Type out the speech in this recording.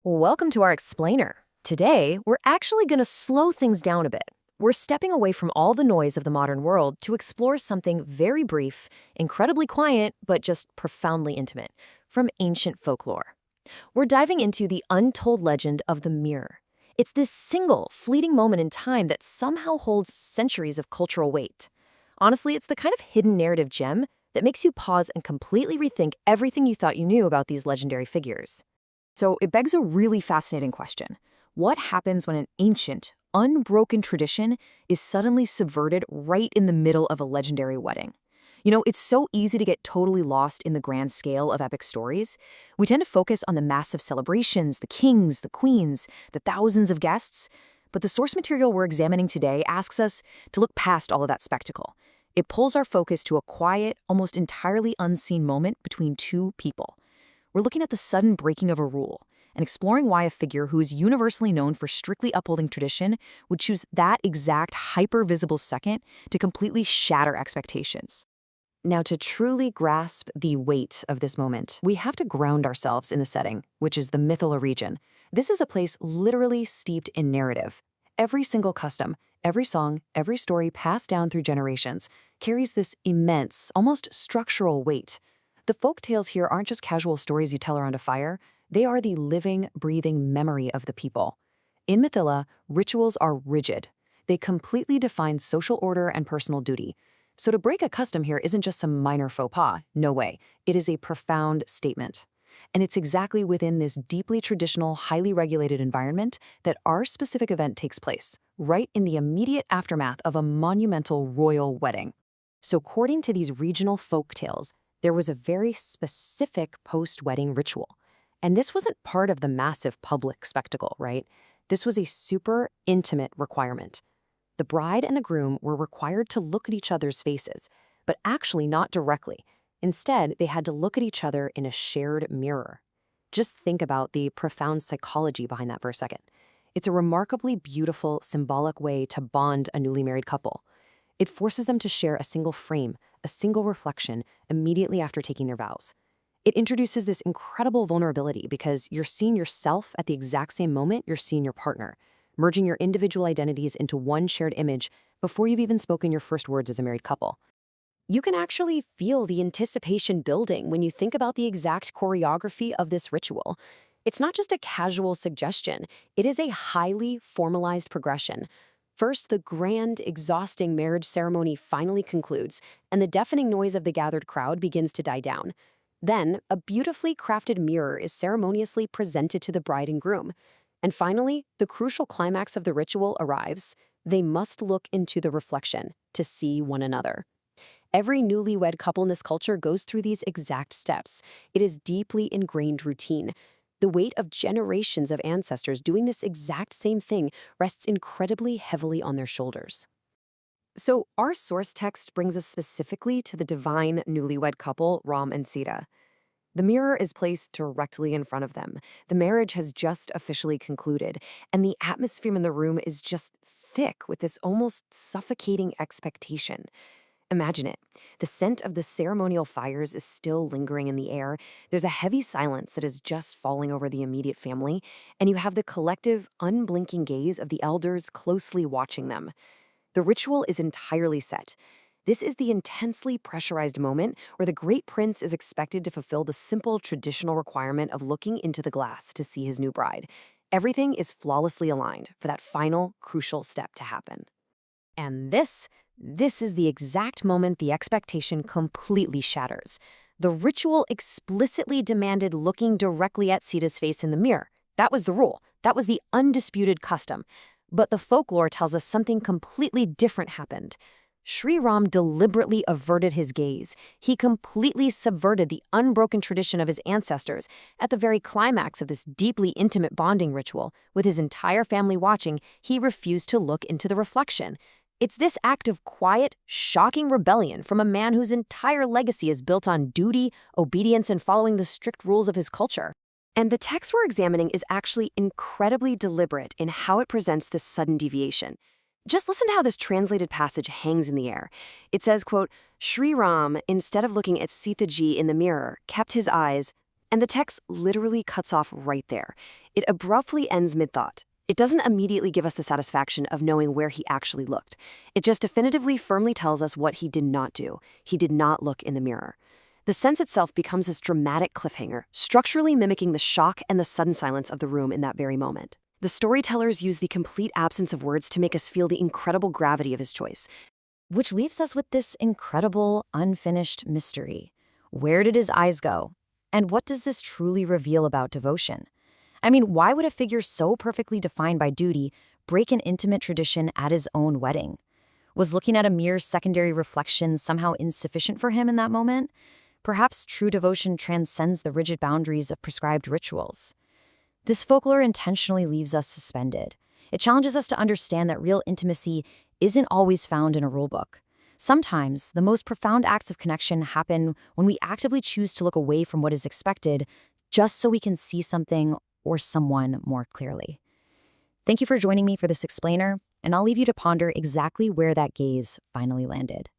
Welcome to our explainer. Today, we're actually going to slow things down a bit. We're stepping away from all the noise of the modern world to explore something very brief, incredibly quiet, but just profoundly intimate, from ancient folklore. We're diving into the untold legend of the mirror. It's this single, fleeting moment in time that somehow holds centuries of cultural weight. Honestly, it's the kind of hidden narrative gem that makes you pause and completely rethink everything you thought you knew about these legendary figures. So it begs a really fascinating question. What happens when an ancient, unbroken tradition is suddenly subverted right in the middle of a legendary wedding? It's so easy to get totally lost in the grand scale of epic stories. We tend to focus on the massive celebrations, the kings, the queens, the thousands of guests. But the source material we're examining today asks us to look past all of that spectacle. It pulls our focus to a quiet, almost entirely unseen moment between two people. We're looking at the sudden breaking of a rule and exploring why a figure who is universally known for strictly upholding tradition would choose that exact hyper-visible second to completely shatter expectations. Now, to truly grasp the weight of this moment, we have to ground ourselves in the setting, which is the Mithila region. This is a place literally steeped in narrative. Every single custom, every song, every story passed down through generations carries this immense, almost structural weight. The folk tales here aren't just casual stories you tell around a fire. They are the living, breathing memory of the people. In Mithila, rituals are rigid. They completely define social order and personal duty. So to break a custom here isn't just some minor faux pas. No way. It is a profound statement. And it's exactly within this deeply traditional, highly regulated environment that our specific event takes place, right in the immediate aftermath of a monumental royal wedding. So according to these regional folk tales, there was a very specific post-wedding ritual. And this wasn't part of the massive public spectacle, right? This was a super intimate requirement. The bride and the groom were required to look at each other's faces, but actually not directly. Instead, they had to look at each other in a shared mirror. Just think about the profound psychology behind that for a second. It's a remarkably beautiful, symbolic way to bond a newly married couple. It forces them to share a single frame, a single reflection, immediately after taking their vows. It introduces this incredible vulnerability because you're seeing yourself at the exact same moment you're seeing your partner, merging your individual identities into one shared image before you've even spoken your first words as a married couple. You can actually feel the anticipation building when you think about the exact choreography of this ritual. It's not just a casual suggestion, it is a highly formalized progression. First, the grand, exhausting marriage ceremony finally concludes, and the deafening noise of the gathered crowd begins to die down. Then, a beautifully crafted mirror is ceremoniously presented to the bride and groom. And finally, the crucial climax of the ritual arrives. They must look into the reflection to see one another. Every newlywed couple in this culture goes through these exact steps. It is deeply ingrained routine. The weight of generations of ancestors doing this exact same thing rests incredibly heavily on their shoulders. So our source text brings us specifically to the divine newlywed couple, Ram and Sita. The mirror is placed directly in front of them. The marriage has just officially concluded, and the atmosphere in the room is just thick with this almost suffocating expectation. Imagine it. The scent of the ceremonial fires is still lingering in the air. There's a heavy silence that is just falling over the immediate family, and you have the collective, unblinking gaze of the elders closely watching them. The ritual is entirely set. This is the intensely pressurized moment where the great prince is expected to fulfill the simple traditional requirement of looking into the glass to see his new bride. Everything is flawlessly aligned for that final, crucial step to happen. And this is the exact moment the expectation completely shatters. The ritual explicitly demanded looking directly at Sita's face in the mirror. That was the rule. That was the undisputed custom. But the folklore tells us something completely different happened. Sri Ram deliberately averted his gaze. He completely subverted the unbroken tradition of his ancestors. At the very climax of this deeply intimate bonding ritual, with his entire family watching, he refused to look into the reflection. It's this act of quiet, shocking rebellion from a man whose entire legacy is built on duty, obedience, and following the strict rules of his culture. And the text we're examining is actually incredibly deliberate in how it presents this sudden deviation. Just listen to how this translated passage hangs in the air. It says, quote, Sri Ram, instead of looking at Sita ji in the mirror, kept his eyes And the text literally cuts off right there. It abruptly ends mid-thought. It doesn't immediately give us the satisfaction of knowing where he actually looked. It just definitively, firmly tells us what he did not do. He did not look in the mirror. The sense itself becomes this dramatic cliffhanger, structurally mimicking the shock and the sudden silence of the room in that very moment. The storytellers use the complete absence of words to make us feel the incredible gravity of his choice. Which leaves us with this incredible, unfinished mystery. Where did his eyes go? And what does this truly reveal about devotion? I mean, why would a figure so perfectly defined by duty break an intimate tradition at his own wedding? Was looking at a mere secondary reflection somehow insufficient for him in that moment? Perhaps true devotion transcends the rigid boundaries of prescribed rituals. This folklore intentionally leaves us suspended. It challenges us to understand that real intimacy isn't always found in a rulebook. Sometimes, the most profound acts of connection happen when we actively choose to look away from what is expected just so we can see something or someone more clearly. Thank you for joining me for this explainer, and I'll leave you to ponder exactly where that gaze finally landed.